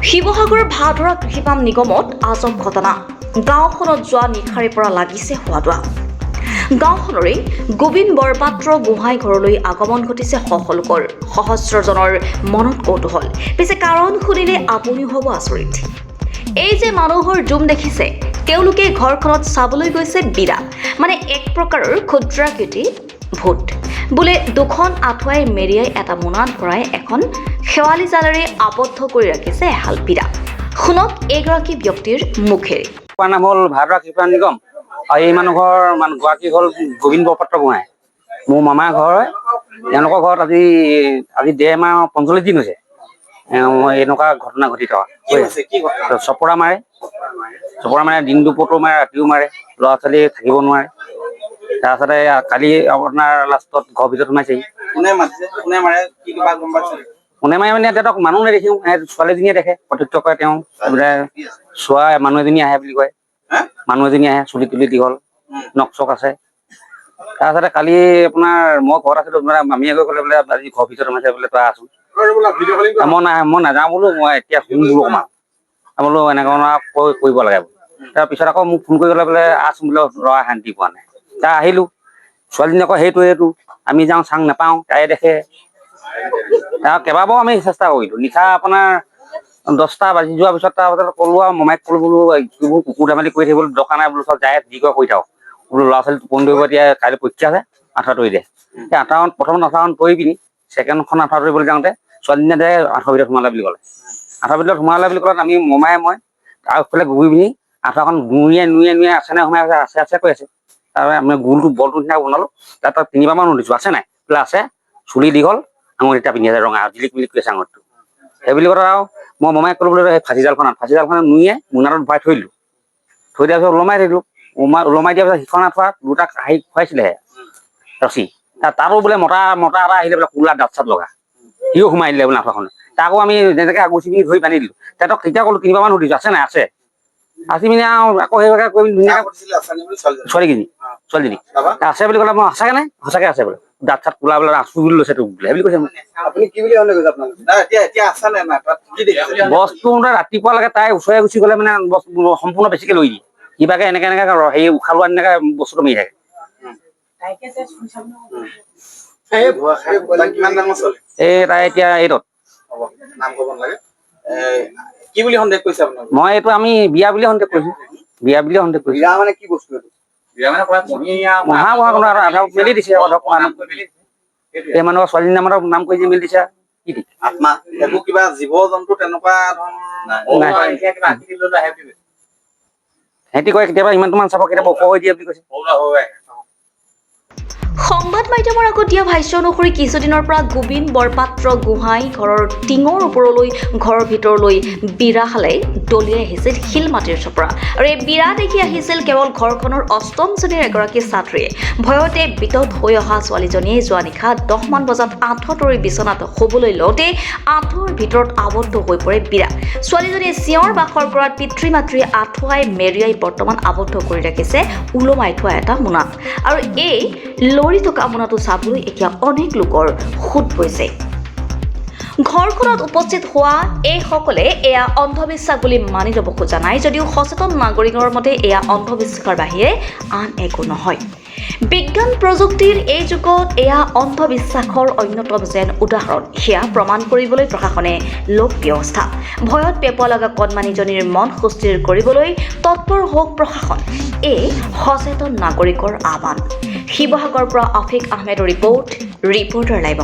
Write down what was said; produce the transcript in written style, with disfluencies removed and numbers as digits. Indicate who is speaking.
Speaker 1: শিৱসাগৰ ভাদৰা কৃষিপাম নিগমত আজব ঘটনা। গাঁওখনত যোৱা নিশাৰে পৰা লাগিছে হোৱা-দোৱা। গাঁওখনৰে গোবিন্দ বৰপাত্ৰ গোহাঁই ঘৰলৈ আগমন ঘটিছে লোকৰ। সহস্ৰজনৰ মনত কৌতূহল। পিছে কাৰণ শুনিলে আপুনি হ'ব আচৰিত। এই যে মানুহৰ জুম দেখিছে, তেওঁলোকে ঘৰখনত চাবলৈ গৈছে বিৰা, মানে এক প্ৰকাৰৰ ক্ষুদ্ৰাকৃতি ভূত। বোলে দুখন আঁঠুৱাই মেৰিয়াই এটা মোনাত ভৰাই এখন শেৱালি জালেৰে আবদ্ধ কৰি ৰাখিছে এহাল বিৰা। শুনক এগৰাকী ব্যক্তিৰ মুখেৰে।
Speaker 2: নাম হ'ল ভাদৰা কৃষিপাম নিগম আৰু এই মানুহৰ গৰাকী হ'ল গোবিন্দ বৰপাত্ৰ গোহাঁই। মোৰ মামাৰ ঘৰ হয়। তেওঁলোকৰ ঘৰত আজি 1.5 মাহ 45 দিন হৈছে এনেকুৱা ঘটনা ঘটি থকা। চপৰা মাৰে দিন দুপৰতো মাৰে, ৰাতিও মাৰে, ল'ৰা ছোৱালী থাকিব নোৱাৰে। তাৰপিছতে কালি আপোনাৰ লাষ্টত ঘৰৰ ভিতৰত সোমাইছেহি। কোনে মাৰে মানে তেহেঁতক মানুহ নেদেখিও, ছোৱালীজনীয়ে দেখে, প্ৰত্যক্ষ কৰে। তেওঁ বোলে চোৱা মানুহ এজনী আহে বুলি কয়। মানুহ এজনী আহে, চুলি তুলি দীঘল, নখ চখ আছে। তাৰপিছতে কালি আপোনাৰ মই ঘৰত আছিলো, মামীয়ে গৈ ক'লে বোলে আজি ঘৰৰ ভিতৰত সোমাইছে বোলে, তই আছোন। মই নাযাওঁ বোলো, মই এতিয়া শুন বোলো অকণমান। বোলো এনেকুৱা কৰিব লাগে। তাৰপিছত আকৌ মোক ফোন কৰি ক'লে বোলে আছোন বোলে, ল'ৰা শান্তি পোৱা নাই। তাৰ আহিলো, ছোৱালীজনী আকৌ সেইটো আমি যাওঁ, চাং নাপাওঁ, তাই দেখে। তাৰ কেইবাবাৰো আমি চেষ্টা কৰিলো। নিশা আপোনাৰ 10টা বাজি যোৱাৰ পিছত তাৰপিছত ক'লো আৰু মমাইক ক'লো বোলো এইবোৰ কুকুৰ ধেমালি কৰি থাকিবলৈ দৰকাৰ নাই বোলো, চব যায় যি কৰে কৰি থাকক বোলো। ল'ৰা ছোৱালী টোপনি ধৰিব, এতিয়া কাইলৈ পৰীক্ষা আছে, আঁঠুৱা তৰি দে। সেই প্ৰথম আঁঠুৱাখন তৰি পিনি ছেকেণ্ডখন আঁঠুৱা তৰিবলৈ যাওঁতে ছোৱালীজনীয়ে আঁঠুৱাৰ ভিতৰত সোমালে বুলি ক'লে। আঁঠুৱাৰ ভিতৰত সোমালে বুলি ক'লে আমি মমাই মই আগফালে ঘূৰি পিনি আঁঠুৱাখন নুইয়াই আছে কৈ আছে। তাৰপৰা আমি গোলটো বলটো নিচিনা বনালো। তাত 3 বাৰমান উঠিছো, আছে নাই বোলে আছে। চুলি দীঘল, আঙুলি এটা পিন্ধি আছে ৰঙা, জিলিক মিলিক কৰি আছে আঙুলিটো। সেই বুলি কথা আৰু মই মমাই ক'লো বোলে ফাঁচি জালখন নুইয়াই মোনাটোত ভৰাই থৈ দিলো। থৈ দিয়াৰ পিছত ওলমাই দিলো। ওলমাই দিয়াৰ পিছত সিখন আঁঠুৱা দুটা খুৱাইছিলেহে ৰছী। তাতো বোলে মতা এটা আহিলে বোলে, কোলা দাঁত চাত লগা, সিও সোমাই দিলে বোলে আঁঠুৱাখন। তাকো আমি যেনেকৈ আগুচি পিনি ধৰি বান্ধি দিলো। তাহাঁতক তেতিয়া ক'লো 3 বাৰমান সুধিছো, আছে নাই, আছে। আছি পিনি আৰু আকৌ সেইভাগে কৰি ধুনীয়াকৈ ছোৱালীজনী আছে বুলি ক'লে। মই সঁচাকে নাই, সঁচাকে আছে বোলে, দাঁত চাত কোলা বোলে, আছো বুলি লৈছে তোক বোলে, বুলি কৈছে মোক। বস্তু ৰাতিপুৱা লাগে তাই ওচৰে গুচি গ'লে মানে সম্পূৰ্ণ বেছিকে লৈ দিয়ে। কিবাকে এনেকে হেৰি উশাহ লোৱা এনেকে বস্তুটো মাৰি থাকে। তাই এতিয়া 8ত।
Speaker 3: কি বুলি সন্দেহ কৰিছে আপোনাক?
Speaker 2: মই এইটো আমি বিয়া বুলি সন্দেহ কৰিছো। বিয়া বুলি সন্দেহ কৰিছো।
Speaker 3: বিয়া মানে কি বস্তু এইটো?
Speaker 2: মেলি দিছে। এই মানুহৰ ছোৱালীৰ নামৰ নাম কৰি মেলি দিছে।
Speaker 3: আত্মা এইবোৰ কিবা জীৱ জন্তু তেনেকুৱা
Speaker 2: সিহঁতি কয় কেতিয়াবা ইমানটোমান চাব, কেতিয়াবা ওখ হৈ দিয়ে বুলি কৈছে।
Speaker 1: সংবাদ মাধ্যমৰ আগত দিয়া ভাষ্য অনুসৰি কিছুদিনৰ পৰা গোবিন্দ বৰপাত্ৰ গোহাঁই ঘৰৰ টিঙৰ ওপৰলৈ ঘৰৰ ভিতৰলৈ বিৰাহালে দলিয়াই আহিছিল শিল মাটিৰ চপৰা। আৰু এই বিৰা দেখি আহিছিল কেৱল ঘৰখনৰ 8ম শ্ৰেণীৰ এগৰাকী ছাত্ৰীয়ে। ভয়তে বিতত হৈ অহা ছোৱালীজনীয়ে যোৱা নিশা 10 মান বজাত আঁঠুৱা তৰি বিচনাত শুবলৈ লওঁতে আঁঠুৱাৰ ভিতৰত আবদ্ধ হৈ পৰে বিৰা। ছোৱালীজনীয়ে চিঞৰ বাখৰ কৰাত পিতৃ মাতৃয়ে আঁঠুৱাই মেৰিয়াই বৰ্তমান আবদ্ধ কৰি ৰাখিছে ওলমাই থোৱা এটা মোনাত। আৰু এই লৰি থকা মোনাটো চাবলৈ এতিয়া অনেক লোকৰ সোঁত বৈছে। ঘৰখনত উপস্থিত হোৱা এইসকলে এয়া অন্ধবিশ্বাস বুলি মানি ল'ব খোজা নাই, যদিও সচেতন নাগৰিকৰ মতে এয়া অন্ধবিশ্বাসৰ বাহিৰে আন একো নহয়। বিজ্ঞান প্ৰযুক্তিৰ এই যুগত এয়া অন্ধবিশ্বাসৰ অন্যতম যেন উদাহৰণ। সেয়া প্ৰমাণ কৰিবলৈ প্ৰশাসনে লোক ব্যৱস্থা। ভয়ত পেঁপোৱা লগা কণমানিজনীৰ মন সুস্থিৰ কৰিবলৈ তৎপৰ হওক প্ৰশাসন, এই সচেতন নাগৰিকৰ আহ্বান। শিৱসাগৰৰ পৰা আফিক আহমেদৰ ৰিপৰ্টাৰ লাইভ।